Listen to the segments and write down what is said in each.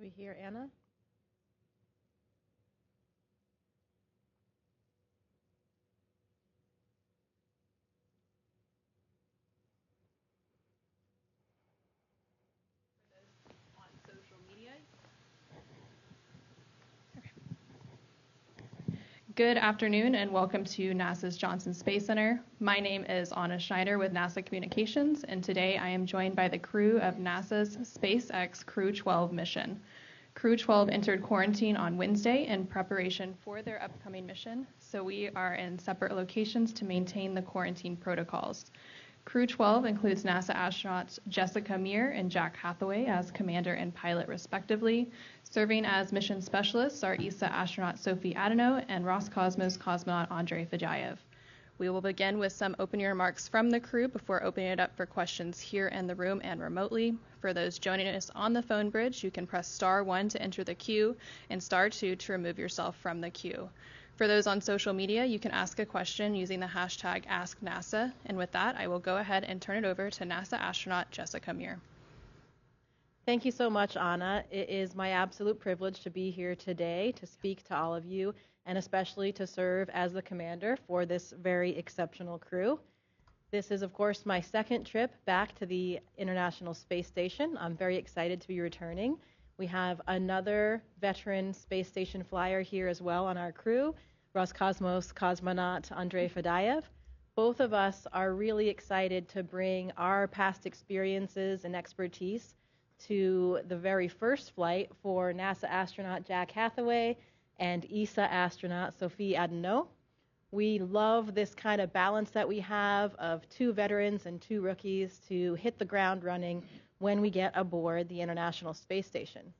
Do we hear Anna? On social media. Good afternoon and welcome to NASA's Johnson Space Center. My name is Anna Schneider with NASA Communications, and today I am joined by the crew of NASA's SpaceX Crew-12 mission. Crew-12 entered quarantine on Wednesday in preparation for their upcoming mission, so we are in separate locations to maintain the quarantine protocols. Crew-12 includes NASA astronauts Jessica Meir and Jack Hathaway as commander and pilot respectively. Serving as mission specialists are ESA astronaut Sophie Adeno and Roscosmos cosmonaut Andrei Fedyaev. We will begin with some opening remarks from the crew before opening it up for questions here in the room and remotely. For those joining us on the phone bridge, you can press star 1 to enter the queue and star 2 to remove yourself from the queue. For those on social media, you can ask a question using the hashtag AskNASA. And with that, I will go ahead and turn it over to NASA astronaut Jessica Meir. Thank you so much, Anna. It is my absolute privilege to be here today to speak to all of you and especially to serve as the commander for this very exceptional crew. This is, of course, my second trip back to the International Space Station. I'm very excited to be returning. We have another veteran space station flyer here as well on our crew, Roscosmos cosmonaut Andrei Fedyaev. Both of us are really excited to bring our past experiences and expertise to the very first flight for NASA astronaut Jack Hathaway and ESA astronaut Sophie Adeno. We love this kind of balance that we have of 2 veterans and 2 rookies to hit the ground running when we get aboard the International Space Station.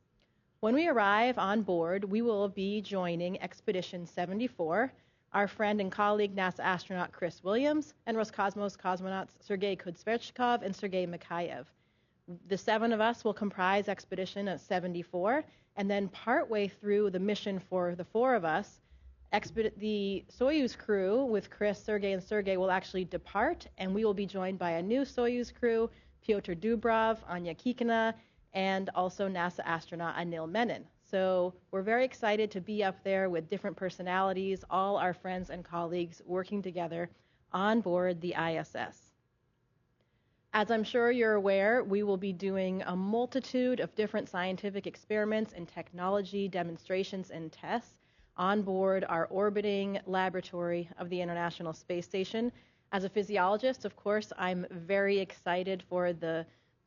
When we arrive on board, we will be joining Expedition 74, our friend and colleague NASA astronaut Chris Williams, and Roscosmos cosmonauts Sergei Kudzverchkov and Sergei Mikhaev. The 7 of us will comprise Expedition 74, and then partway through the mission for the 4 of us, the Soyuz crew with Chris, Sergei, and Sergei will actually depart, and we will be joined by a new Soyuz crew, Pyotr Dubrov, Anya Kikina, and also NASA astronaut Anil Menon. So we're very excited to be up there with different personalities, all our friends and colleagues working together on board the ISS. As I'm sure you're aware, we will be doing a multitude of different scientific experiments and technology demonstrations and tests on board our orbiting laboratory of the International Space Station. As a physiologist, of course, I'm very excited for the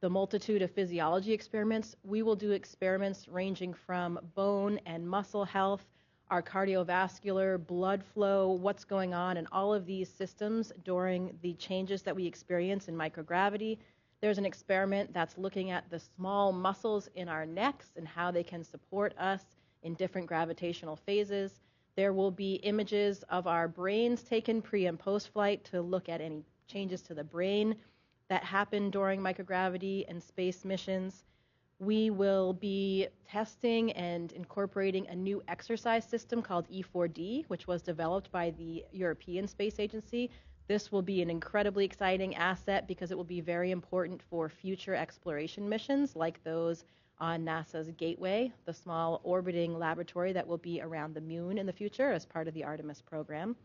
multitude of physiology experiments. We will do experiments ranging from bone and muscle health, our cardiovascular, blood flow, what's going on in all of these systems during the changes that we experience in microgravity. There's an experiment that's looking at the small muscles in our necks and how they can support us in different gravitational phases. There will be images of our brains taken pre- and post-flight to look at any changes to the brain that happen during microgravity and space missions. We will be testing and incorporating a new exercise system called E4D, which was developed by the European Space Agency. This will be an incredibly exciting asset because it will be very important for future exploration missions like those on NASA's Gateway, the small orbiting laboratory that will be around the moon in the future as part of the Artemis program.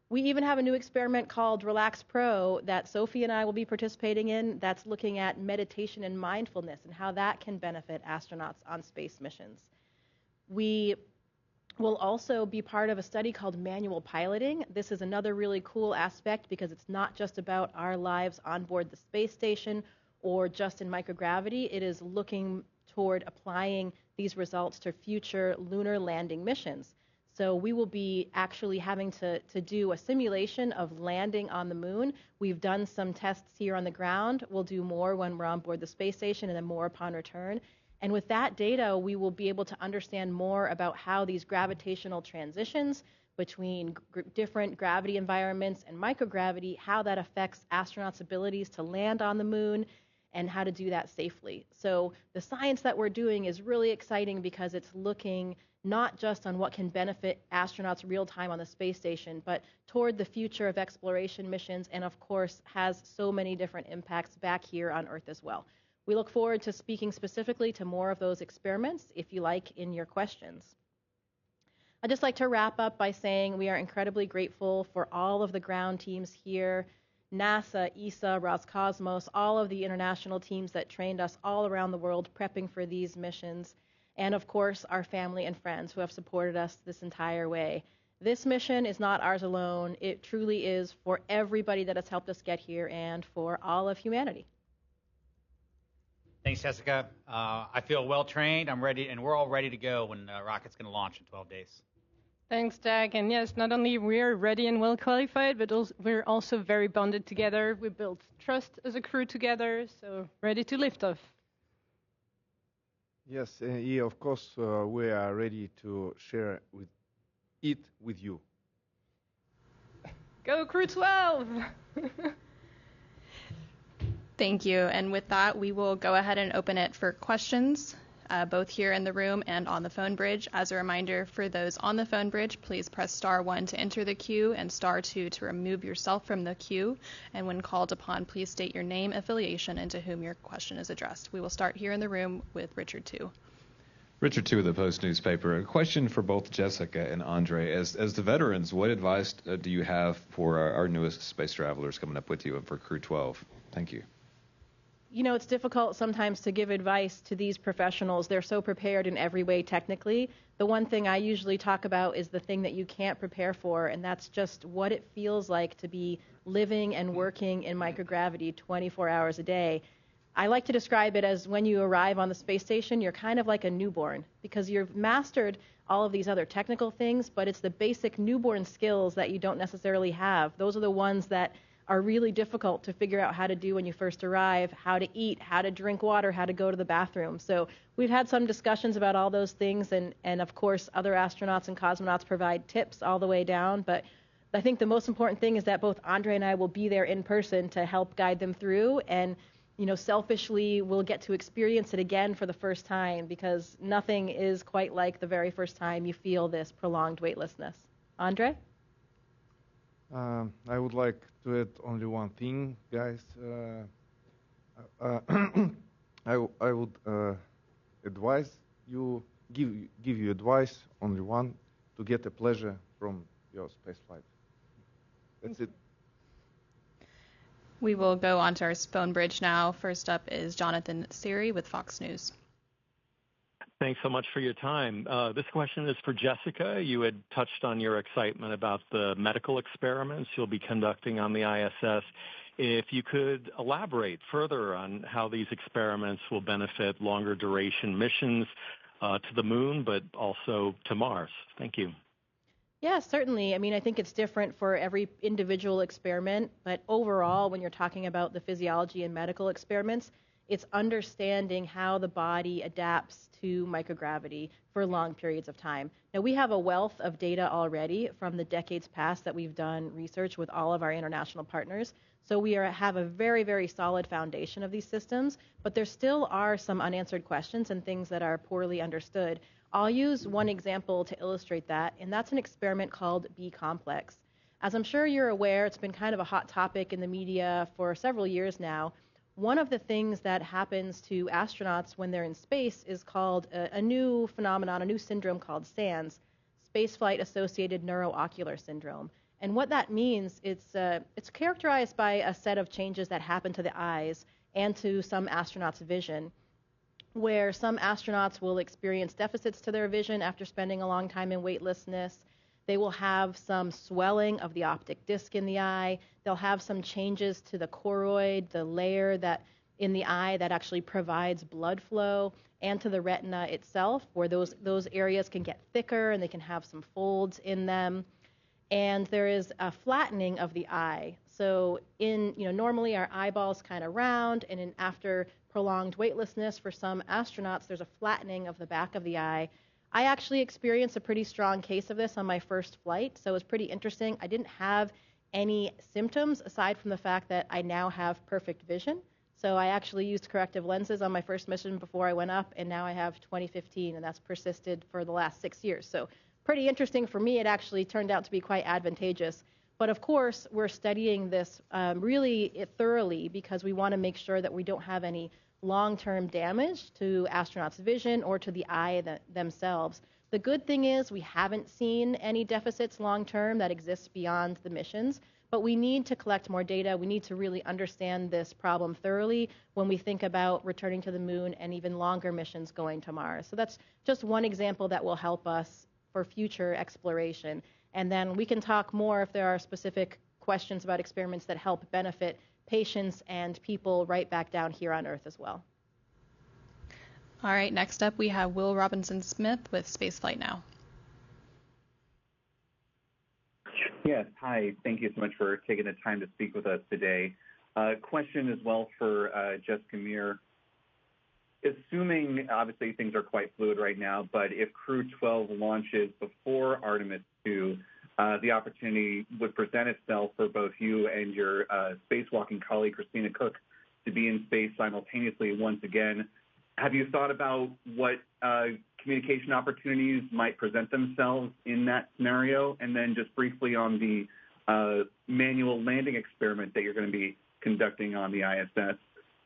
We even have a new experiment called Relax Pro that Sophie and I will be participating in that's looking at meditation and mindfulness and how that can benefit astronauts on space missions. We will also be part of a study called manual piloting. This is another really cool aspect because it's not just about our lives on board the space station or just in microgravity. It is looking toward applying these results to future lunar landing missions. So we will be actually having to do a simulation of landing on the moon. We've done some tests here on the ground. We'll do more when we're on board the space station and then more upon return. And with that data, we will be able to understand more about how these gravitational transitions between different gravity environments and microgravity, how that affects astronauts' abilities to land on the moon and how to do that safely. So the science that we're doing is really exciting because it's looking not just on what can benefit astronauts real time on the space station, but toward the future of exploration missions, and of course has so many different impacts back here on Earth as well. We look forward to speaking specifically to more of those experiments, if you like, in your questions. I'd just like to wrap up by saying we are incredibly grateful for all of the ground teams here, NASA, ESA, Roscosmos, all of the international teams that trained us all around the world prepping for these missions, and of course our family and friends who have supported us this entire way. This mission is not ours alone. It truly is for everybody that has helped us get here and for all of humanity. Thanks, Jessica. I feel well trained. I'm ready, and we're all ready to go when the rocket's going to launch in 12 days. Thanks, Jack. And yes, not only we're ready and well qualified, but we're also very bonded together. We built trust as a crew together, so ready to lift off. Yes, yeah, of course, we are ready to share it with you. Go Crew-12! Thank you. And with that, we will go ahead and open it for questions, both here in the room and on the phone bridge. As a reminder, for those on the phone bridge, please press *1 to enter the queue and *2 to remove yourself from the queue. And when called upon, please state your name, affiliation, and to whom your question is addressed. We will start here in the room with Richard Tu. Richard Tu of the Post newspaper. A question for both Jessica and Andre. As the veterans, what advice do you have for our newest space travelers coming up with you and for Crew-12? Thank you. You know, it's difficult sometimes to give advice to these professionals. They're so prepared in every way technically. The one thing I usually talk about is the thing that you can't prepare for, and that's just what it feels like to be living and working in microgravity 24 hours a day. I like to describe it as when you arrive on the space station, you're kind of like a newborn because you've mastered all of these other technical things, but it's the basic newborn skills that you don't necessarily have. Those are the ones that are really difficult to figure out how to do when you first arrive, how to eat, how to drink water, how to go to the bathroom. So we've had some discussions about all those things, and of course other astronauts and cosmonauts provide tips all the way down, but I think the most important thing is that both Andre and I will be there in person to help guide them through, and you know, selfishly we'll get to experience it again for the first time because nothing is quite like the very first time you feel this prolonged weightlessness. Andre? I would like to add only one thing, guys. I would advise you, give you advice, only one, to get a pleasure from your space flight. That's it. We will go on to our phone bridge now. First up is Jonathan Siri with Fox News. Thanks so much for your time. This question is for Jessica. You had touched on your excitement about the medical experiments you'll be conducting on the ISS. If you could elaborate further on how these experiments will benefit longer duration missions to the moon, but also to Mars. Thank you. Yeah, certainly. I mean, I think it's different for every individual experiment, but overall, when you're talking about the physiology and medical experiments, it's understanding how the body adapts to microgravity for long periods of time. Now, we have a wealth of data already from the decades past that we've done research with all of our international partners. So we have a very, very solid foundation of these systems, but there still are some unanswered questions and things that are poorly understood. I'll use one example to illustrate that, and that's an experiment called B-complex. As I'm sure you're aware, it's been kind of a hot topic in the media for several years now. One of the things that happens to astronauts when they're in space is called a new phenomenon, a new syndrome called SANS, Spaceflight Associated Neuroocular Syndrome. And what that means, it's characterized by a set of changes that happen to the eyes and to some astronauts' vision, where some astronauts will experience deficits to their vision after spending a long time in weightlessness. They will have some swelling of the optic disc in the eye. They'll have some changes to the choroid, the layer that in the eye that actually provides blood flow, and to the retina itself, where those areas can get thicker and they can have some folds in them. And there is a flattening of the eye. So normally our eyeball's kind of round, and after prolonged weightlessness for some astronauts, there's a flattening of the back of the eye. I actually experienced a pretty strong case of this on my first flight, so it was pretty interesting. I didn't have any symptoms aside from the fact that I now have perfect vision. So I actually used corrective lenses on my first mission before I went up, and now I have 20/15, and that's persisted for the last 6 years. So pretty interesting for me. It actually turned out to be quite advantageous. But of course, we're studying this really thoroughly because we want to make sure that we don't have any long-term damage to astronauts' vision or to the eye themselves. The good thing is we haven't seen any deficits long-term that exist beyond the missions, but we need to collect more data. We need to really understand this problem thoroughly when we think about returning to the moon and even longer missions going to Mars. So that's just one example that will help us for future exploration. And then we can talk more if there are specific questions about experiments that help benefit patients and people right back down here on Earth as well. All right, next up we have Will Robinson-Smith with Spaceflight Now. Yes, hi. Thank you so much for taking the time to speak with us today. Question as well for Jessica Meir. Assuming, obviously, things are quite fluid right now, but if Crew-12 launches before Artemis 2, the opportunity would present itself for both you and your spacewalking colleague, Christina Koch, to be in space simultaneously once again. Have you thought about what communication opportunities might present themselves in that scenario? And then just briefly on the manual landing experiment that you're going to be conducting on the ISS,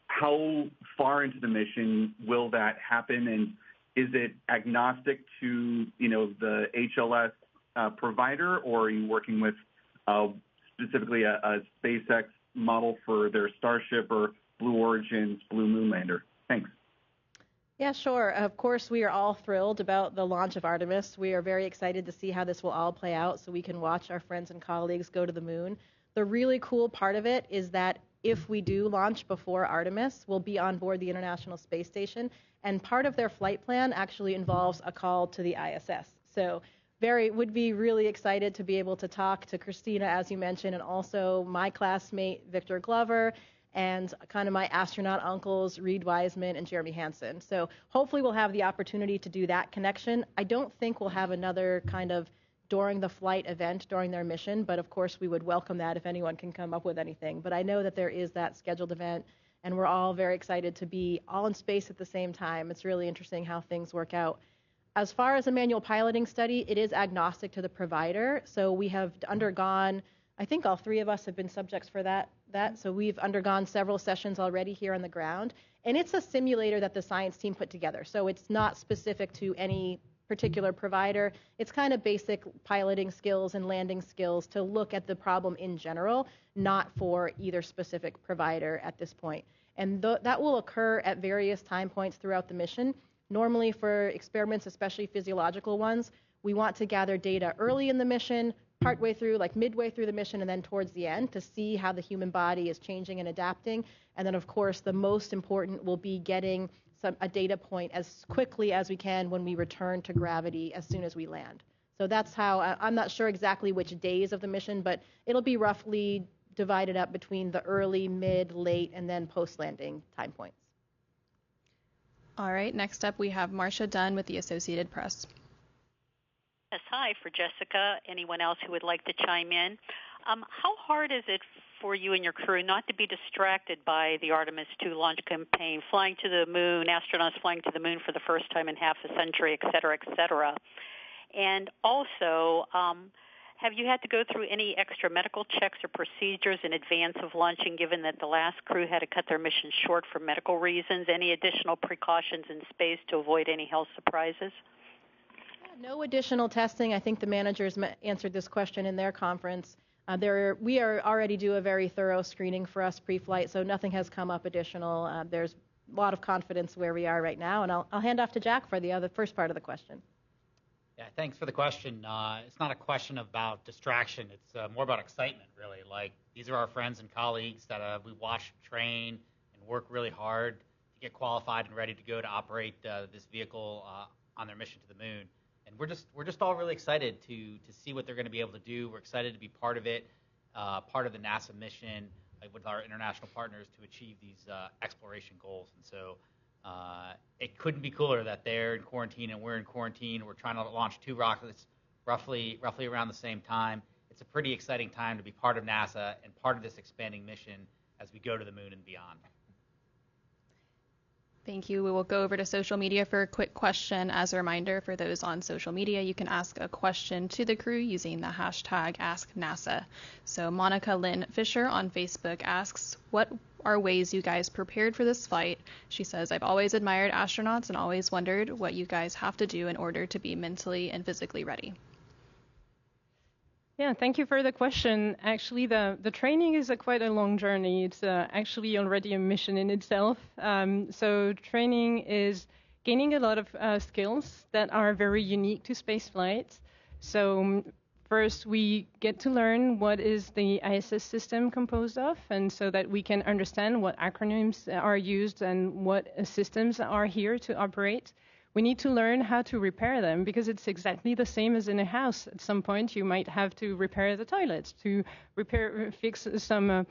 how far into the mission will that happen? And is it agnostic to, the HLS provider, or are you working with specifically a SpaceX model for their Starship or Blue Origin's Blue Moon lander? Thanks. Yeah, sure. Of course, we are all thrilled about the launch of Artemis. We are very excited to see how this will all play out so we can watch our friends and colleagues go to the moon. The really cool part of it is that if we do launch before Artemis, we'll be on board the International Space Station, and part of their flight plan actually involves a call to the ISS. So would be really excited to be able to talk to Christina, as you mentioned, and also my classmate, Victor Glover, and kind of my astronaut uncles, Reed Wiseman and Jeremy Hansen. So hopefully we'll have the opportunity to do that connection. I don't think we'll have another kind of during the flight event during their mission, but of course we would welcome that if anyone can come up with anything. But I know that there is that scheduled event, and we're all very excited to be all in space at the same time. It's really interesting how things work out. As far as a manual piloting study, it is agnostic to the provider. So we have undergone, I think all three of us have been subjects for that. So we've undergone several sessions already here on the ground. And it's a simulator that the science team put together. So it's not specific to any particular provider. It's kind of basic piloting skills and landing skills to look at the problem in general, not for either specific provider at this point. And that will occur at various time points throughout the mission. Normally for experiments, especially physiological ones, we want to gather data early in the mission, partway through, like midway through the mission, and then towards the end to see how the human body is changing and adapting. And then, of course, the most important will be getting a data point as quickly as we can when we return to gravity as soon as we land. So that's how, I'm not sure exactly which days of the mission, but it'll be roughly divided up between the early, mid, late, and then post-landing time points. All right, next up we have Marcia Dunn with the Associated Press. Yes, hi, for Jessica, anyone else who would like to chime in. How hard is it for you and your crew not to be distracted by the Artemis 2 launch campaign, flying to the moon, astronauts flying to the moon for the first time in half a century, et cetera, et cetera? And also, have you had to go through any extra medical checks or procedures in advance of launching, given that the last crew had to cut their mission short for medical reasons? Any additional precautions in space to avoid any health surprises? No additional testing. I think the managers answered this question in their conference. We are already do a very thorough screening for us pre-flight, so nothing has come up additional. There's a lot of confidence where we are right now, and I'll hand off to Jack for the first part of the question. Yeah, thanks for the question. It's not a question about distraction. It's more about excitement, really. Like, these are our friends and colleagues that we watch train and work really hard to get qualified and ready to go to operate this vehicle on their mission to the moon. And we're just all really excited to see what they're going to be able to do. We're excited to be part of it, part of the NASA mission with our international partners to achieve these exploration goals. And so it couldn't be cooler that they're in quarantine and we're in quarantine. We're trying to launch 2 rockets roughly around the same time. It's a pretty exciting time to be part of NASA and part of this expanding mission as we go to the moon and beyond. Thank you. We will go over to social media for a quick question. As a reminder, for those on social media, you can ask a question to the crew using the hashtag AskNASA. So Monica Lynn Fisher on Facebook asks, what are ways you guys prepared for this flight? She says, I've always admired astronauts and always wondered what you guys have to do in order to be mentally and physically ready. Yeah, thank you for the question. Actually, the training is quite a long journey. It's actually already a mission in itself. So training is gaining a lot of skills that are very unique to space flight. So first, we get to learn what is the ISS system composed of, and so that we can understand what acronyms are used and what systems are here to operate. We need to learn how to repair them because it's exactly the same as in a house. At some point, you might have to repair the toilets, to fix some,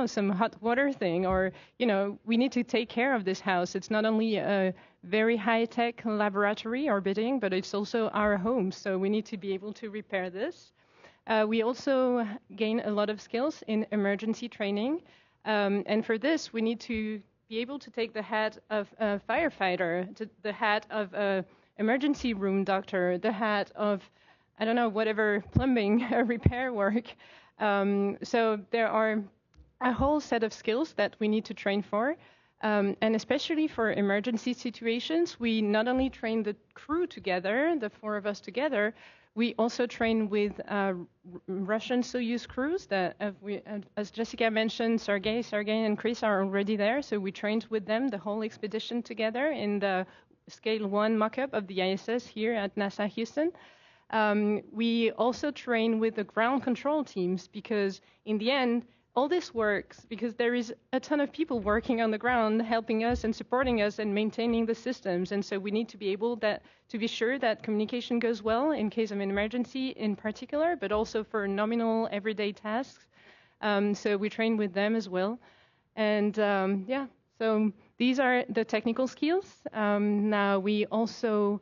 some hot water thing, or, we need to take care of this house. It's not only a very high-tech laboratory orbiting, but it's also our home. So we need to be able to repair this. We also gain a lot of skills in emergency training. And for this, we need to be able to take the hat of a firefighter, the hat of a emergency room doctor, the hat of, whatever plumbing repair work. So there are a whole set of skills that we need to train for. And especially for emergency situations, we not only train the crew together, the four of us together, we also train with Russian Soyuz crews that, as Jessica mentioned, Sergei, and Chris are already there. So we trained with them the whole expedition together in the Scale 1 mock-up of the ISS here at NASA Houston. We also train with the ground control teams because in the end, all this works because there is a ton of people working on the ground helping us and supporting us and maintaining the systems. And so we need to be able to be sure that communication goes well in case of an emergency in particular, but also for nominal everyday tasks. So we train with them as well. And so these are the technical skills. Now we also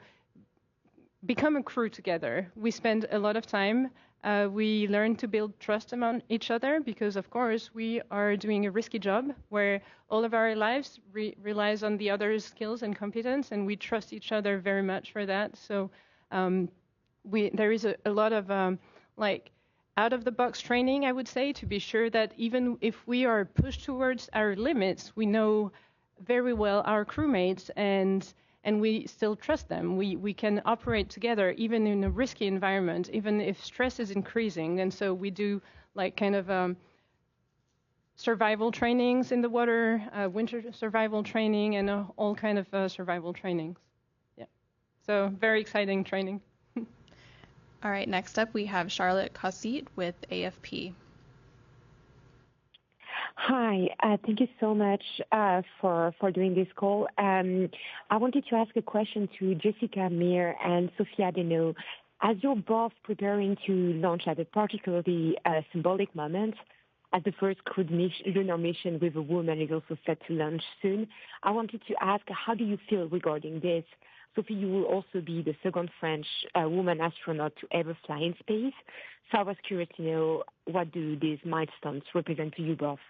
become a crew together. We spend a lot of time. We learn to build trust among each other because, of course, we are doing a risky job where all of our lives relies on the other's skills and competence, and we trust each other very much for that. So there is a lot of out-of-the-box training, I would say, to be sure that even if we are pushed towards our limits, we know very well our crewmates and we still trust them. We can operate together even in a risky environment, even if stress is increasing. And so we do survival trainings in the water, winter survival training, and all kind of survival trainings. Yeah. So very exciting training. All right, next up we have Charlotte Cossit with AFP. Hi, thank you so much for doing this call. I wanted to ask a question to Jessica Meir and Sophia Deneau. As you're both preparing to launch at a particularly symbolic moment, as the first crewed lunar mission with a woman is also set to launch soon, I wanted to ask, how do you feel regarding this? Sophie, you will also be the second French woman astronaut to ever fly in space. So I was curious to know, what do these milestones represent to you both?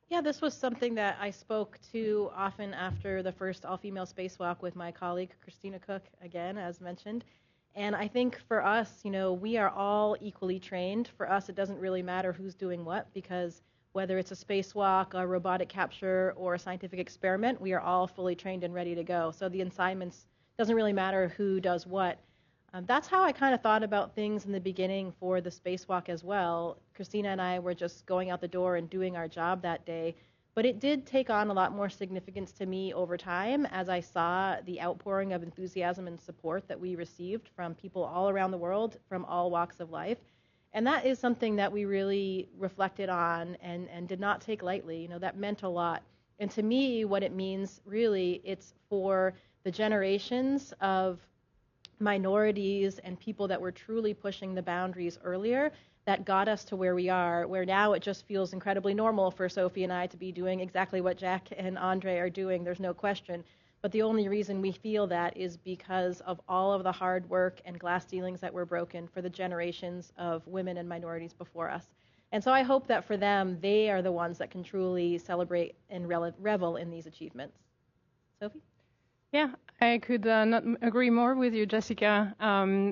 Yeah, this was something that I spoke to often after the first all-female spacewalk with my colleague, Christina Cook, again, as mentioned. And I think for us, we are all equally trained. For us, it doesn't really matter who's doing what, because whether it's a spacewalk, a robotic capture, or a scientific experiment, we are all fully trained and ready to go. So the assignments doesn't really matter who does what. That's how I kind of thought about things in the beginning for the spacewalk as well. Christina and I were just going out the door and doing our job that day. But it did take on a lot more significance to me over time as I saw the outpouring of enthusiasm and support that we received from people all around the world, from all walks of life. And that is something that we really reflected on and did not take lightly. That meant a lot. And to me, what it means really, it's for the generations of minorities and people that were truly pushing the boundaries earlier that got us to where we are, where now it just feels incredibly normal for Sophie and I to be doing exactly what Jack and Andre are doing. There's no question. But the only reason we feel that is because of all of the hard work and glass ceilings that were broken for the generations of women and minorities before us. And so I hope that for them, they are the ones that can truly celebrate and revel in these achievements. Sophie? Yeah, I could not agree more with you, Jessica.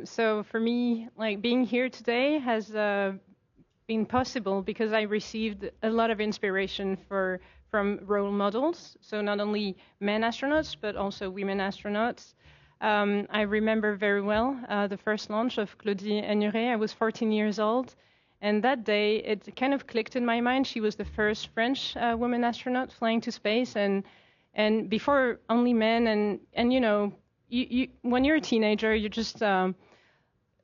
So for me, like being here today has been possible because I received a lot of inspiration from role models. So not only men astronauts, but also women astronauts. I remember very well the first launch of Claudie Aigneret. I was 14 years old. And that day, it kind of clicked in my mind. She was the first French woman astronaut flying to space. And before, only men. And you know, when you're a teenager, you're just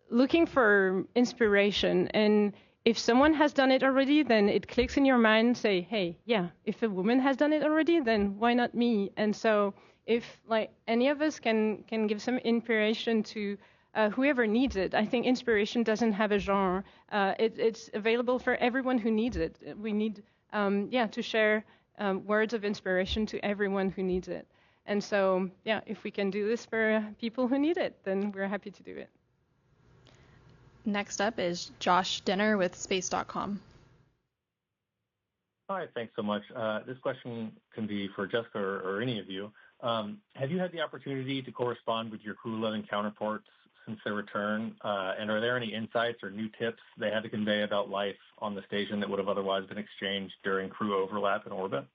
looking for inspiration. And if someone has done it already, then it clicks in your mind, say, hey, yeah, if a woman has done it already, then why not me? And so if like any of us can give some inspiration to whoever needs it, I think inspiration doesn't have a genre. It's available for everyone who needs it. We need, to share words of inspiration to everyone who needs it. And so, yeah, if we can do this for people who need it, then we're happy to do it. Next up is Josh Denner with Space.com. Hi, thanks so much. This question can be for Jessica or any of you. Have you had the opportunity to correspond with your Crew-11 counterparts since their return? And are there any insights or new tips they had to convey about life on the station that would have otherwise been exchanged during crew overlap in orbit?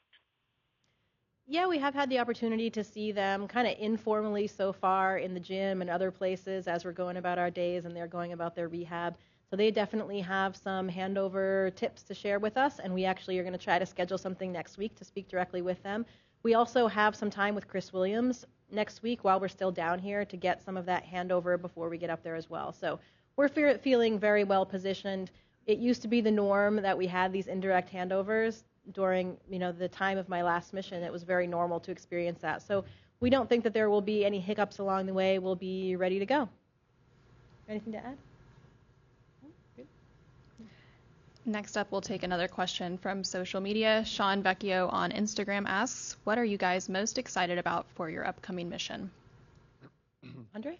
Yeah, we have had the opportunity to see them kind of informally so far in the gym and other places as we're going about our days and they're going about their rehab. So they definitely have some handover tips to share with us, and we actually are going to try to schedule something next week to speak directly with them. We also have some time with Chris Williams next week while we're still down here to get some of that handover before we get up there as well. So we're feeling very well positioned. It used to be the norm that we had these indirect handovers during, the time of my last mission. It was very normal to experience that. So we don't think that there will be any hiccups along the way. We'll be ready to go. Anything to add? Good. Next up, we'll take another question from social media. Sean Vecchio on Instagram asks, what are you guys most excited about for your upcoming mission? Andre?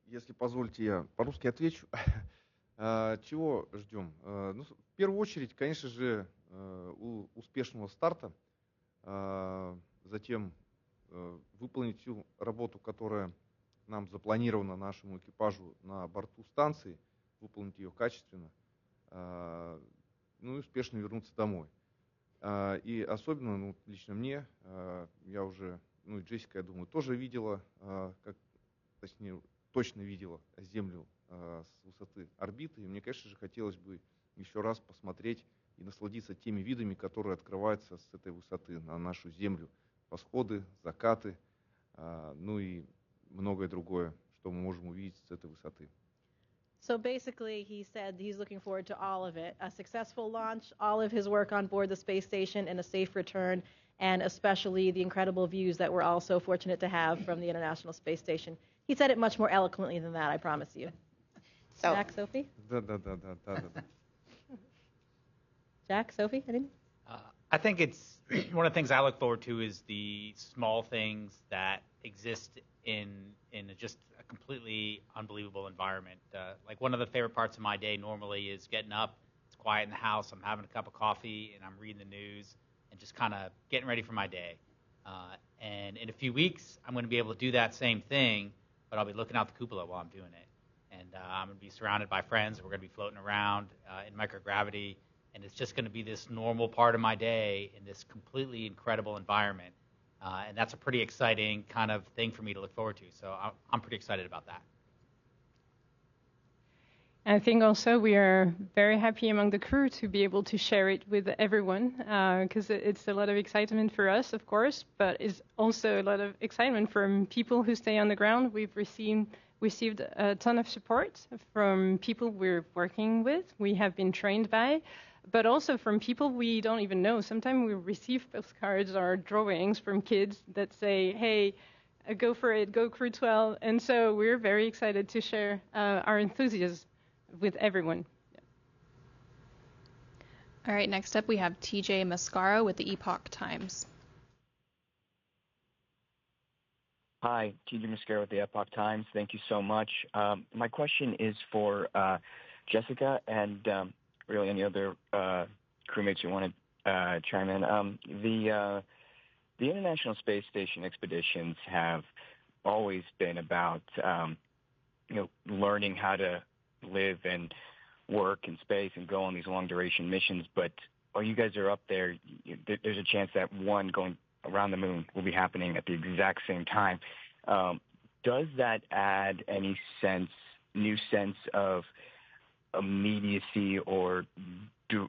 Если позволите, я по-русски отвечу. Чего ждем? В первую очередь, конечно же, успешного старта, затем выполнить всю работу, которая нам запланирована нашему экипажу на борту станции, выполнить ее качественно, и успешно вернуться домой. И особенно, лично мне, я уже, и Джессика, я думаю, тоже видела, точно видела Землю с высоты орбиты. И мне, конечно же, хотелось бы еще раз посмотреть и насладиться теми видами, которые открываются с этой высоты на нашу Землю. Восходы, закаты, и многое другое, что мы можем увидеть с этой высоты. So basically, he said he's looking forward to all of it. A successful launch, all of his work on board the space station, and a safe return, and especially the incredible views that we're all so fortunate to have from the International Space Station. He said it much more eloquently than that, I promise you. So, Jack, Sophie? Да. Jack, Sophie, anything? I think it's one of the things I look forward to is the small things that exist in just a completely unbelievable environment. Like one of the favorite parts of my day normally is getting up, it's quiet in the house, I'm having a cup of coffee, and I'm reading the news and just kind of getting ready for my day. And in a few weeks, I'm going to be able to do that same thing, but I'll be looking out the cupola while I'm doing it. And I'm going to be surrounded by friends. We're going to be floating around in microgravity. And it's just going to be this normal part of my day in this completely incredible environment. And that's a pretty exciting kind of thing for me to look forward to. So I'm pretty excited about that. I think also we are very happy among the crew to be able to share it with everyone because it's a lot of excitement for us, of course, but it's also a lot of excitement from people who stay on the ground. We've received a ton of support from people we're working with, we have been trained by, but also from people we don't even know. Sometimes we receive postcards or drawings from kids that say, hey, go for it, go Crew-12. And so we're very excited to share our enthusiasm with everyone. Yeah. All right, next up we have TJ Mascaro with the Epoch Times. Hi, TJ Mascara with the Epoch Times. Thank you so much. My question is for Jessica and really any other crewmates who want to chime in. The International Space Station expeditions have always been about learning how to live and work in space and go on these long duration missions. But while you guys are up there, there's a chance that one going around the moon will be happening at the exact same time. Does that add any new sense of immediacy or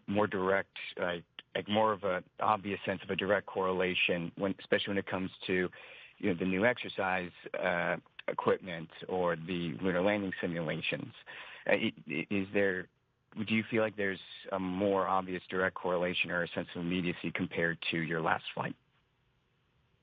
more direct, like more of an obvious sense of a direct correlation, especially when it comes to the new exercise equipment or the lunar landing simulations? Do you feel like there's a more obvious direct correlation or a sense of immediacy compared to your last flight?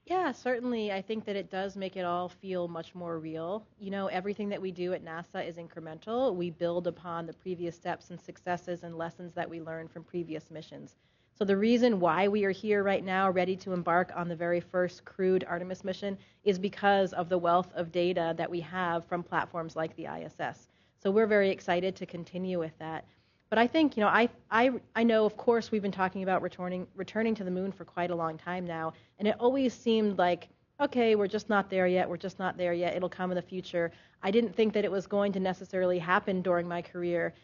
Yeah, certainly. I think that it does make it all feel much more real. Everything that we do at NASA is incremental. We build upon the previous steps and successes and lessons that we learned from previous missions. So the reason why we are here right now, ready to embark on the very first crewed Artemis mission, is because of the wealth of data that we have from platforms like the ISS. So we're very excited to continue with that. But I think, I know, of course, we've been talking about returning to the moon for quite a long time now, and it always seemed like, okay, we're just not there yet, it'll come in the future. I didn't think that it was going to necessarily happen during my career.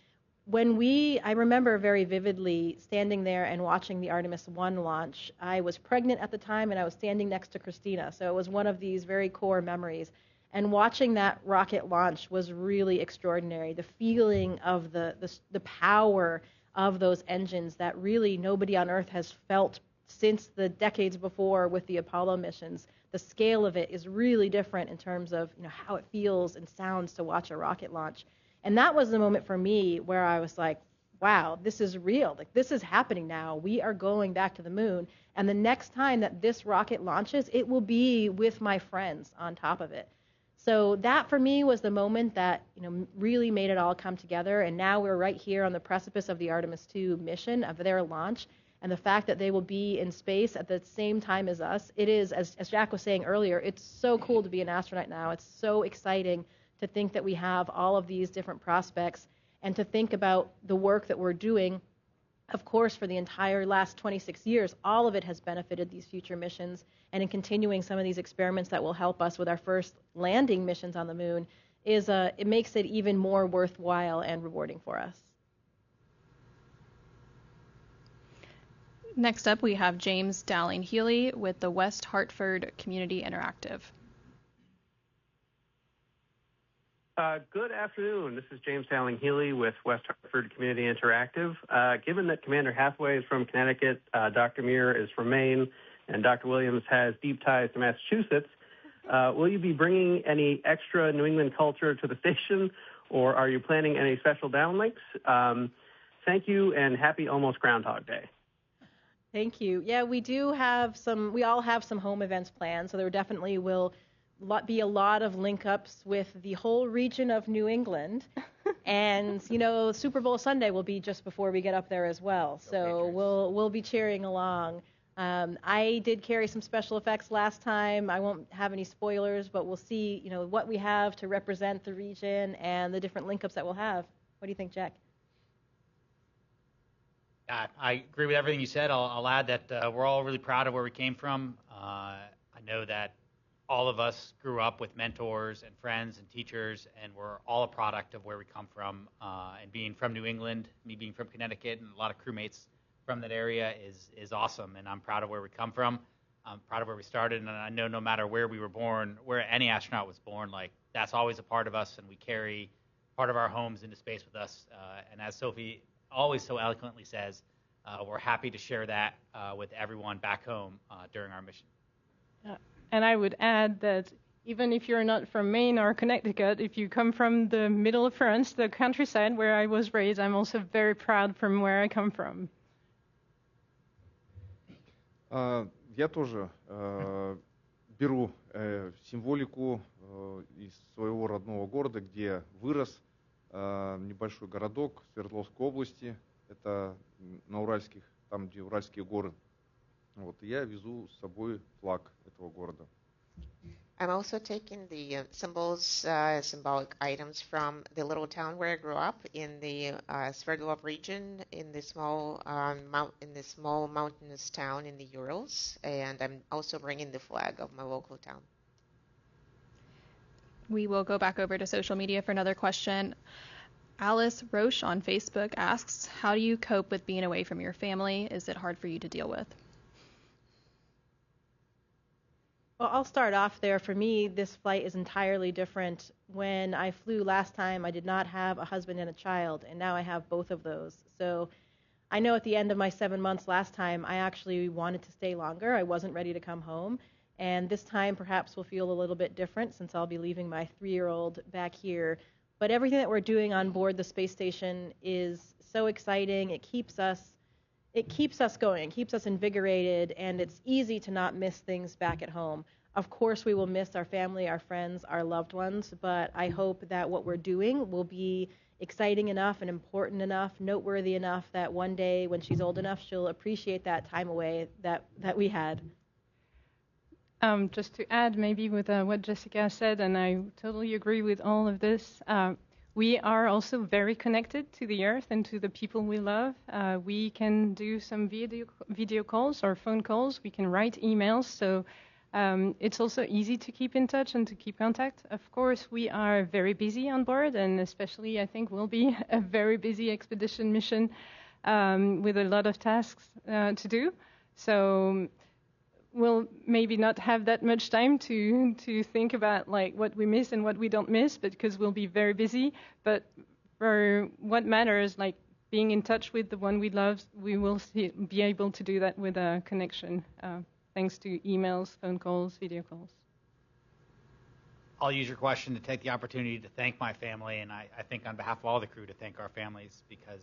I remember very vividly standing there and watching the Artemis 1 launch. I was pregnant at the time, and I was standing next to Christina, so it was one of these very core memories. And watching that rocket launch was really extraordinary. The feeling of the power of those engines that really nobody on Earth has felt since the decades before with the Apollo missions. The scale of it is really different in terms of how it feels and sounds to watch a rocket launch. And that was the moment for me where I was like, wow, this is real. Like, this is happening now. We are going back to the moon. And the next time that this rocket launches, it will be with my friends on top of it. So that for me was the moment that really made it all come together. And now we're right here on the precipice of the Artemis 2 mission, of their launch, and the fact that they will be in space at the same time as us. It is, as Jack was saying earlier, it's so cool to be an astronaut now. It's so exciting to think that we have all of these different prospects and to think about the work that we're doing. Of course, for the entire last 26 years, all of it has benefited these future missions. And in continuing some of these experiments that will help us with our first landing missions on the moon, it makes it even more worthwhile and rewarding for us. Next up, we have James Dowling-Healy with the West Hartford Community Interactive. Good afternoon. This is James Dowling-Healy with West Hartford Community Interactive. Given that Commander Hathaway is from Connecticut, Dr. Muir is from Maine, and Dr. Williams has deep ties to Massachusetts, will you be bringing any extra New England culture to the station, or are you planning any special downlinks? Thank you, and happy almost Groundhog Day. Thank you. Yeah, we all have some home events planned, so there definitely will be a lot of link-ups with the whole region of New England. And, Super Bowl Sunday will be just before we get up there as well. So we'll be cheering along. I did carry some special effects last time. I won't have any spoilers, but we'll see, what we have to represent the region and the different link-ups that we'll have. What do you think, Jack? I agree with everything you said. I'll add that we're all really proud of where we came from. I know that all of us grew up with mentors and friends and teachers, and we're all a product of where we come from. And being from New England, me being from Connecticut, and a lot of crewmates from that area is awesome. And I'm proud of where we come from. I'm proud of where we started, and I know no matter where we were born, where any astronaut was born, like that's always a part of us, and we carry part of our homes into space with us. And as Sophie always so eloquently says, we're happy to share that with everyone back home during our mission. And I would add that even if you're not from Maine or Connecticut, if you come from the middle of France, the countryside where I was raised, I'm also very proud from where I come from. Я тоже беру символику из своего родного города, где вырос, небольшой городок Свердловской области, это на Уральских, там, где Уральские горы. Вот, и я везу с собой флаг этого города. I'm also taking the symbolic items from the little town where I grew up in the Sverdlov region, in the small mountainous town in the Urals, and I'm also bringing the flag of my local town. We will go back over to social media for another question. Alice Roche on Facebook asks, how do you cope with being away from your family? Is it hard for you to deal with? Well, I'll start off there. For me, this flight is entirely different. When I flew last time, I did not have a husband and a child, and now I have both of those. So I know at the end of my 7 months last time, I actually wanted to stay longer. I wasn't ready to come home. And this time perhaps will feel a little bit different since I'll be leaving my 3-year-old back here. But everything that we're doing on board the space station is so exciting. It keeps us going, it keeps us invigorated, and it's easy to not miss things back at home. Of course, we will miss our family, our friends, our loved ones, but I hope that what we're doing will be exciting enough and important enough, noteworthy enough that one day when she's old enough, she'll appreciate that time away that we had. Just to add maybe with what Jessica said, and I totally agree with all of this, we are also very connected to the Earth and to the people we love. We can do some video calls or phone calls. We can write emails. So it's also easy to keep in touch and to keep contact. Of course, we are very busy on board, and especially I think will be a very busy expedition mission with a lot of tasks to do. So we'll maybe not have that much time to think about like what we miss and what we don't miss, because we'll be very busy. But for what matters, like being in touch with the one we love, we will be able to do that with a connection, thanks to emails, phone calls, video calls. I'll use your question to take the opportunity to thank my family, and I think on behalf of all the crew to thank our families, because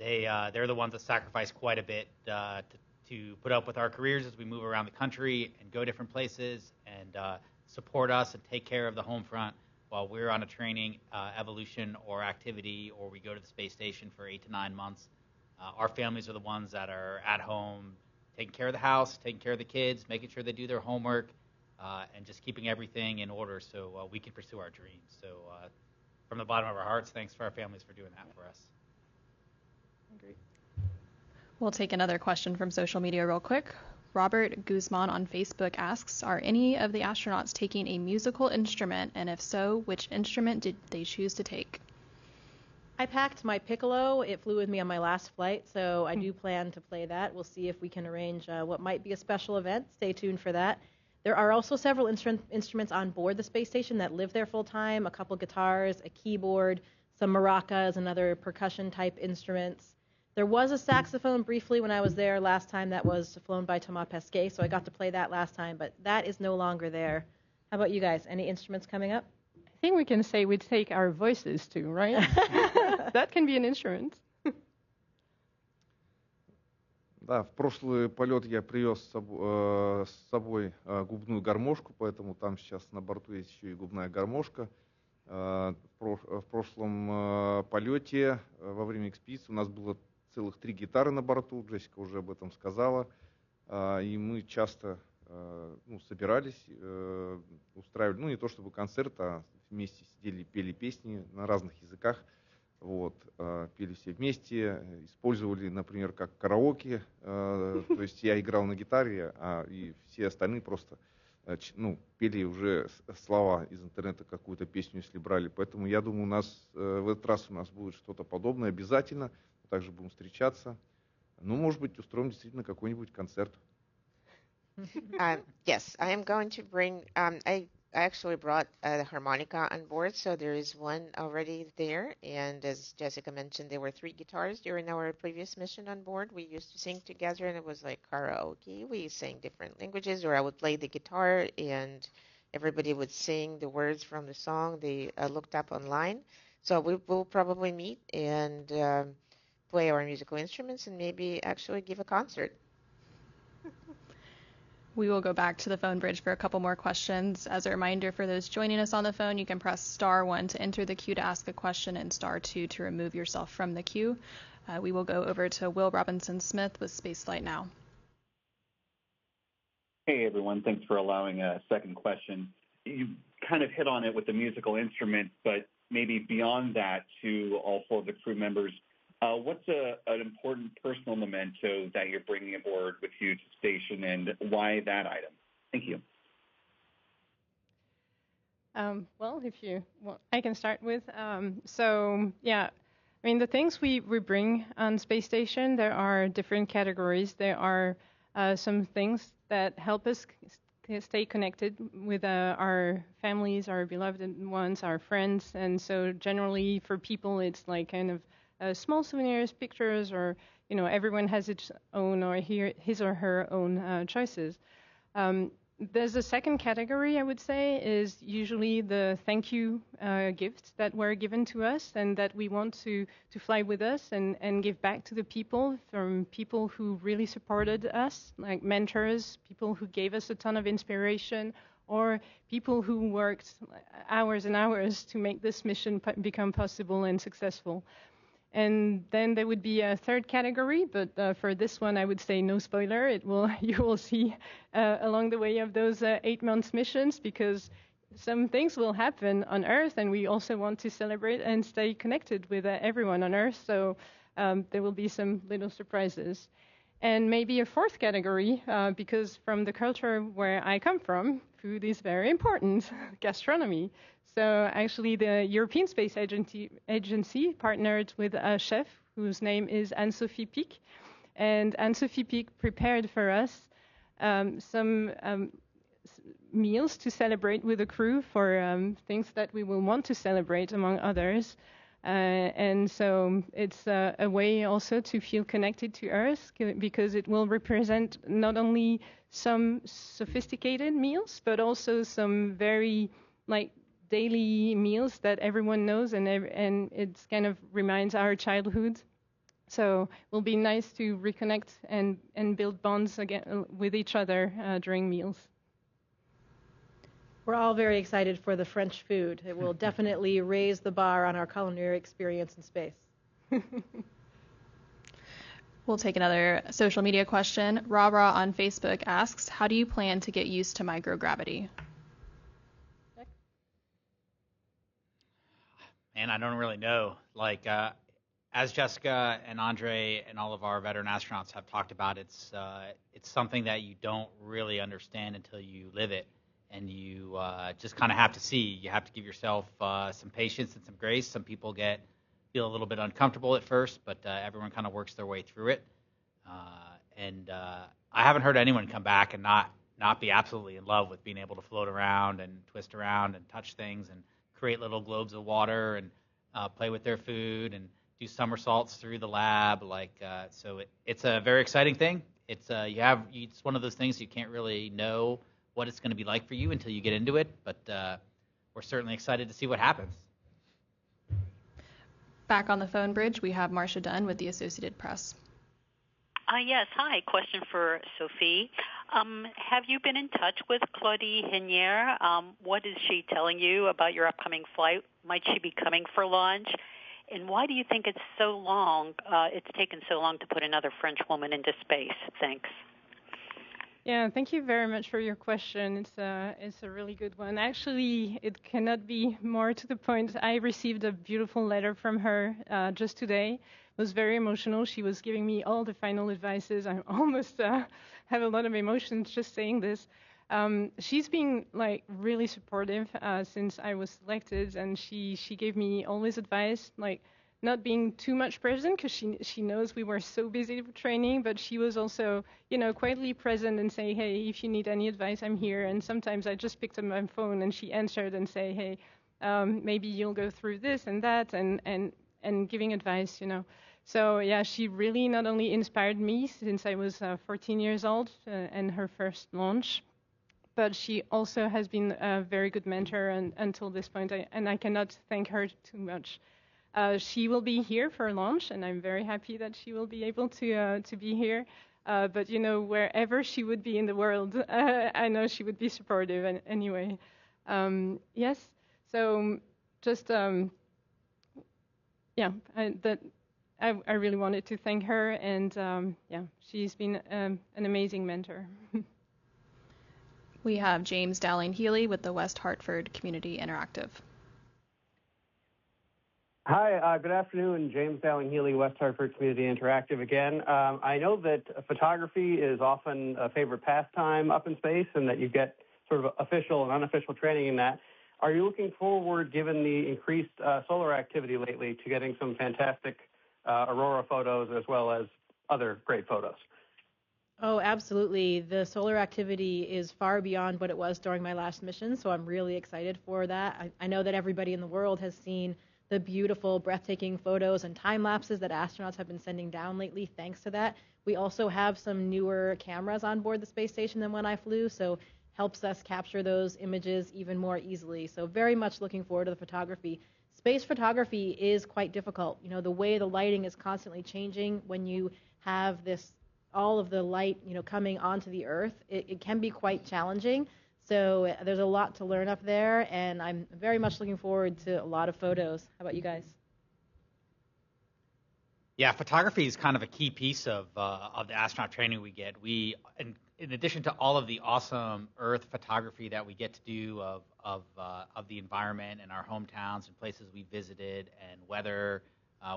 they're the ones that sacrifice quite a bit to put up with our careers as we move around the country and go different places and support us and take care of the home front while we're on a training evolution or activity, or we go to the space station for 8 to 9 months. Our families are the ones that are at home taking care of the house, taking care of the kids, making sure they do their homework, and just keeping everything in order so we can pursue our dreams. So from the bottom of our hearts, thanks to our families for doing that for us. Great. We'll take another question from social media real quick. Robert Guzman on Facebook asks, are any of the astronauts taking a musical instrument, and if so, which instrument did they choose to take? I packed my piccolo. It flew with me on my last flight, so I do plan to play that. We'll see if we can arrange what might be a special event. Stay tuned for that. There are also several instruments on board the space station that live there full time, a couple guitars, a keyboard, some maracas, and other percussion-type instruments. There was a saxophone briefly when I was there last time that was flown by Thomas Pesquet, so I got to play that last time, but that is no longer there. How about you guys? Any instruments coming up? I think we can say we take our voices too, right? That can be an instrument. Да, в прошлый полет я привез с собой губную гармошку, поэтому там сейчас на борту есть еще и губная гармошка. В прошлом полете во время экспедиции у нас было целых 3 гитары на борту, Джессика уже об этом сказала, и мы часто собирались, устраивали, не то чтобы концерт, а вместе сидели, пели песни на разных языках, пели все вместе, использовали, например, как караоке, то есть я играл на гитаре, и все остальные просто пели уже слова из интернета, какую-то песню, если брали. Поэтому я думаю, в этот раз у нас будет что-то подобное обязательно. Также будем встречаться. Может быть, устроим действительно какой-нибудь концерт. Yes, I am going to bring, I actually brought a harmonica on board, so there is one already there. And as Jessica mentioned, there were 3 guitars during our previous mission on board. We used to sing together, and it was like karaoke. We sang different languages, or I would play the guitar, and everybody would sing the words from the song they looked up online. So we will probably meet and play our musical instruments and maybe actually give a concert. We will go back to the phone bridge for a couple more questions. As a reminder for those joining us on the phone, you can press *1 to enter the queue to ask a question and *2 to remove yourself from the queue. We will go over to Will Robinson-Smith with Spaceflight Now. Hey, everyone. Thanks for allowing a second question. you kind of hit on it with the musical instruments, but maybe beyond that to all 4 of the crew members, what's an important personal memento that you're bringing aboard with you to station, and why that item? Thank you. Well, if you want, I can start with. I mean, the things we bring on space station, there are different categories. There are some things that help us stay connected with our families, our beloved ones, our friends. And so generally for people, it's like kind of small souvenirs, pictures, or, everyone has its own or his or her own choices. There's a second category, I would say, is usually the thank you gifts that were given to us and that we want to fly with us and give back to the people, from people who really supported us, like mentors, people who gave us a ton of inspiration, or people who worked hours and hours to make this mission become possible and successful. And then there would be a third category, but for this one, I would say no spoiler. You will see along the way of those 8 months missions, because some things will happen on Earth, and we also want to celebrate and stay connected with everyone on Earth. So there will be some little surprises. And maybe a fourth category, because from the culture where I come from, food is very important, gastronomy. So actually the European Space Agency partnered with a chef whose name is Anne-Sophie Pic. And Anne-Sophie Pic prepared for us some meals to celebrate with the crew for things that we will want to celebrate, among others. And so it's a way also to feel connected to Earth, because it will represent not only some sophisticated meals, but also some very daily meals that everyone knows, and it's kind of reminds our childhood. So it will be nice to reconnect and build bonds again with each other during meals. We're all very excited for the French food. It will definitely raise the bar on our culinary experience in space. We'll take another social media question. Ra on Facebook asks, how do you plan to get used to microgravity? And I don't really know. As Jessica and Andre and all of our veteran astronauts have talked about, it's something that you don't really understand until you live it, and you just kind of have to see. You have to give yourself some patience and some grace. Some people feel a little bit uncomfortable at first, but everyone kind of works their way through it. I haven't heard anyone come back and not be absolutely in love with being able to float around and twist around and touch things and create little globes of water and play with their food and do somersaults through the lab. So it's a very exciting thing. It's one of those things you can't really know what it's going to be like for you until you get into it. But we're certainly excited to see what happens. Back on the phone bridge, we have Marcia Dunn with the Associated Press. Yes, hi. Question for Sophie. Have you been in touch with Claudie Henier? What is she telling you about your upcoming flight? Might she be coming for launch? And why do you think it's taken so long to put another French woman into space? Thanks. Yeah, thank you very much for your question. It's a really good one. Actually, it cannot be more to the point. I received a beautiful letter from her just today. It was very emotional. She was giving me all the final advices. I almost have a lot of emotions just saying this. She's been really supportive since I was selected, and she gave me always advice, not being too much present, because she knows we were so busy with training, but she was also, quietly present and say, hey, if you need any advice, I'm here. And sometimes I just picked up my phone and she answered and say, hey, maybe you'll go through this and that, and giving advice, So yeah, she really not only inspired me since I was 14 years old and her first launch, but she also has been a very good mentor until this point, and I cannot thank her too much. She will be here for launch, and I'm very happy that she will be able to be here. But wherever she would be in the world, I know she would be supportive. Anyway, yes. So just I really wanted to thank her, and she's been an amazing mentor. We have James Dowling Healy with the West Hartford Community Interactive. Hi, good afternoon. James Dowling Healy, West Hartford Community Interactive again. I know that photography is often a favorite pastime up in space and that you get sort of official and unofficial training in that. Are you looking forward, given the increased solar activity lately, to getting some fantastic aurora photos as well as other great photos? Oh, absolutely. The solar activity is far beyond what it was during my last mission, so I'm really excited for that. I know that everybody in the world has seen the beautiful, breathtaking photos and time lapses that astronauts have been sending down lately thanks to that. We also have some newer cameras on board the space station than when I flew, so helps us capture those images even more easily. So very much looking forward to the photography. Space photography is quite difficult. You know, the way the lighting is constantly changing when you have this, all of the light, coming onto the Earth, it can be quite challenging. So there's a lot to learn up there, and I'm very much looking forward to a lot of photos. How about you guys? Yeah, photography is kind of a key piece of the astronaut training we get. In addition to all of the awesome Earth photography that we get to do of the environment and our hometowns and places we visited and weather,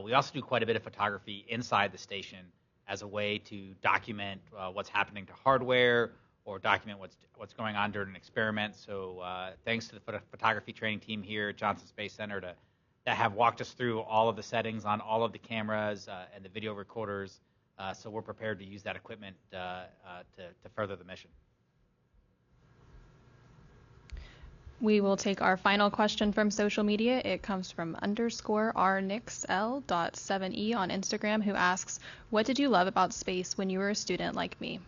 we also do quite a bit of photography inside the station as a way to document what's happening to hardware or document what's going on during an experiment. So thanks to the photography training team here at Johnson Space Center that have walked us through all of the settings on all of the cameras and the video recorders, so we're prepared to use that equipment to further the mission. We will take our final question from social media. It comes from _rnixl.7e on Instagram, who asks, what did you love about space when you were a student like me?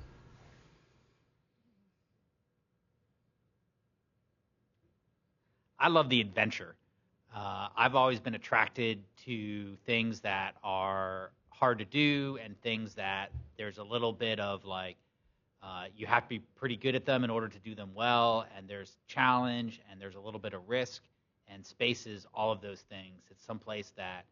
I love the adventure. I've always been attracted to things that are hard to do and things that there's a little bit of you have to be pretty good at them in order to do them well, and there's challenge and there's a little bit of risk, and space is all of those things. It's someplace that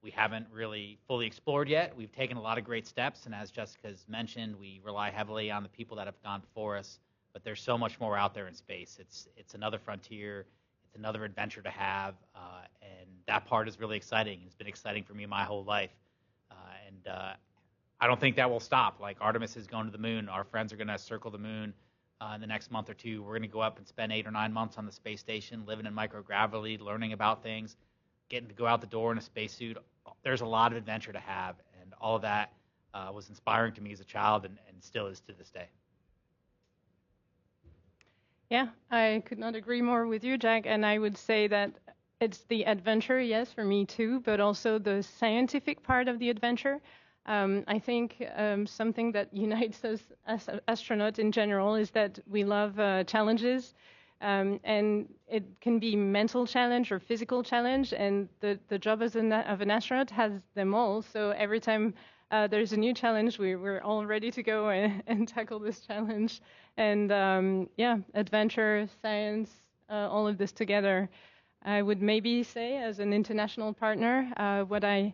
we haven't really fully explored yet. We've taken a lot of great steps, and as Jessica's mentioned, we rely heavily on the people that have gone before us, but there's so much more out there in space. It's another frontier. It's another adventure to have, and that part is really exciting. It's been exciting for me my whole life, and I don't think that will stop. Like Artemis is going to the moon. Our friends are going to circle the moon in the next month or two. We're going to go up and spend 8 or 9 months on the space station, living in microgravity, learning about things, getting to go out the door in a spacesuit. There's a lot of adventure to have, and all of that was inspiring to me as a child and still is to this day. Yeah, I could not agree more with you, Jack. And I would say that it's the adventure, yes, for me too, but also the scientific part of the adventure. I think something that unites us as astronauts in general is that we love challenges, and it can be mental challenge or physical challenge, and the job of an astronaut has them all. So every time there's a new challenge, we're all ready to go and tackle this challenge. And adventure, science, all of this together. I would maybe say, as an international partner, what I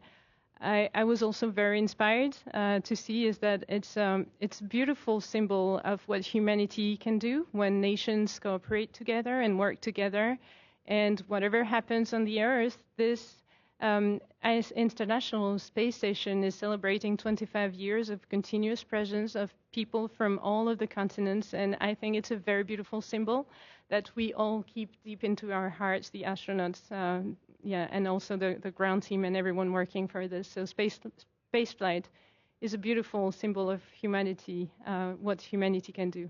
was also very inspired to see is that it's a beautiful symbol of what humanity can do when nations cooperate together and work together. And whatever happens on the Earth, this as International Space Station is celebrating 25 years of continuous presence of people from all of the continents, and I think it's a very beautiful symbol that we all keep deep into our hearts, the astronauts, and also the ground team and everyone working for this. So space flight is a beautiful symbol of humanity, what humanity can do.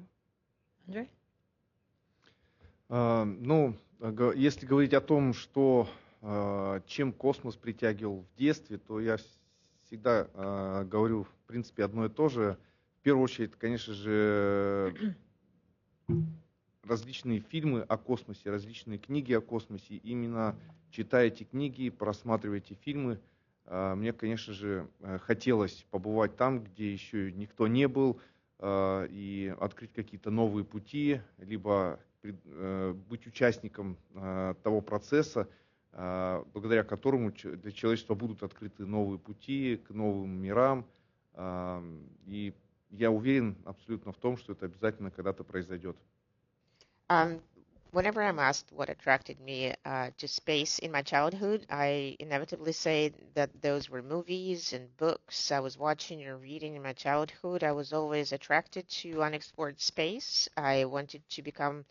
Andre? Если говорить о том, что чем космос притягивал в детстве, то я всегда говорю, в принципе, одно и то же. В первую очередь, конечно же, различные фильмы о космосе, различные книги о космосе. Именно читая эти книги, просматривая эти фильмы, мне, конечно же, хотелось побывать там, где еще никто не был, и открыть какие-то новые пути, либо быть участником того процесса, благодаря которому для человечества будут открыты новые пути к новым мирам. И я уверен абсолютно в том, что это обязательно когда-то произойдет. Whenever I'm asked what attracted me to space in my childhood, I inevitably say that those were movies and books I was watching or reading in my childhood. I was always attracted to unexplored space. I wanted to become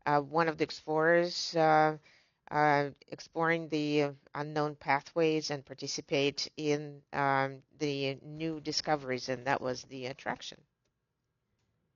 one of the explorers, exploring the unknown pathways and participate in the new discoveries, and that was the attraction.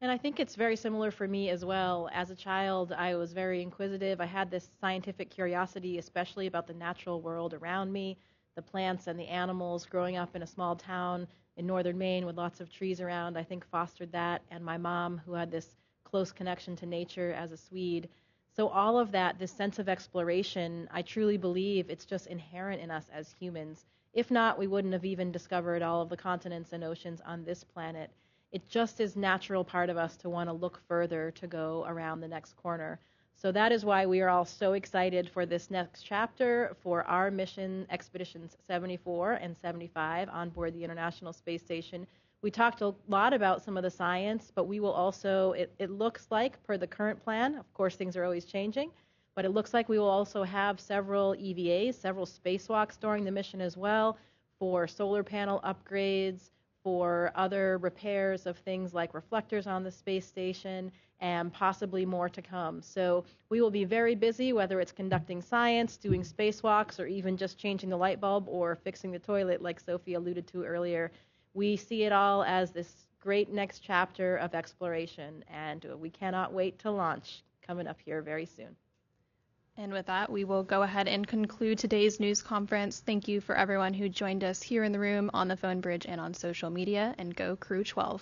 And I think it's very similar for me as well. As a child, I was very inquisitive. I had this scientific curiosity, especially about the natural world around me, the plants and the animals. Growing up in a small town in northern Maine with lots of trees around, I think fostered that. And my mom, who had this close connection to nature as a Swede. So all of that, this sense of exploration, I truly believe it's just inherent in us as humans. If not, we wouldn't have even discovered all of the continents and oceans on this planet. It just is natural part of us to want to look further, to go around the next corner. So that is why we are all so excited for this next chapter for our mission expeditions 74 and 75 on board the International Space Station. We talked a lot about some of the science, but we will also, it looks like, per the current plan, of course things are always changing, but it looks like we will also have several EVAs, several spacewalks during the mission as well, for solar panel upgrades, for other repairs of things like reflectors on the space station, and possibly more to come. So we will be very busy, whether it's conducting science, doing spacewalks, or even just changing the light bulb or fixing the toilet, like Sophie alluded to earlier. We see it all as this great next chapter of exploration, and we cannot wait to launch, coming up here very soon. And with that, we will go ahead and conclude today's news conference. Thank you for everyone who joined us here in the room, on the phone bridge, and on social media, and go Crew-12.